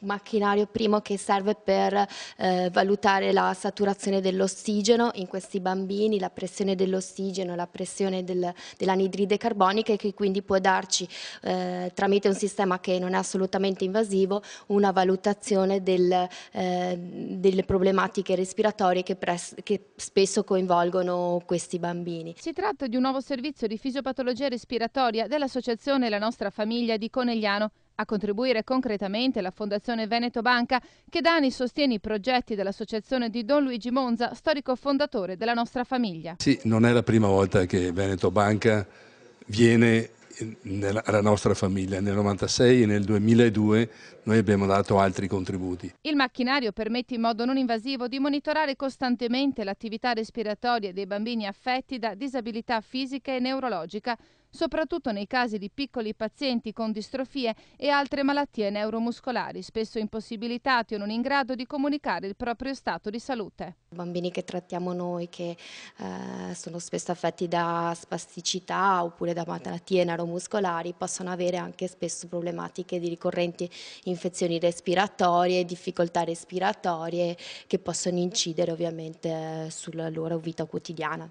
macchinario primo che serve per valutare la saturazione dell'ossigeno in questi bambini, la pressione dell'ossigeno, la pressione dell'anidride carbonica, e che quindi può darci tramite un sistema che non è assolutamente invasivo una valutazione delle problematiche respiratorie che spesso coinvolgono questi bambini. Si tratta di un nuovo servizio di fisiopatologia respiratoria dell'Associazione La Nostra Famiglia di Conegliano. A contribuire concretamente la Fondazione Veneto Banca, che da anni sostiene i progetti dell'associazione di Don Luigi Monza, storico fondatore della Nostra Famiglia. Sì, non è la prima volta che Veneto Banca viene alla nostra famiglia. Nel 96 e nel 2002 noi abbiamo dato altri contributi. Il macchinario permette in modo non invasivo di monitorare costantemente l'attività respiratoria dei bambini affetti da disabilità fisica e neurologica, soprattutto nei casi di piccoli pazienti con distrofie e altre malattie neuromuscolari, spesso impossibilitati o non in grado di comunicare il proprio stato di salute. I bambini che trattiamo noi, che sono spesso affetti da spasticità oppure da malattie neuromuscolari, possono avere anche spesso problematiche di ricorrenti infezioni respiratorie, difficoltà respiratorie che possono incidere ovviamente sulla loro vita quotidiana.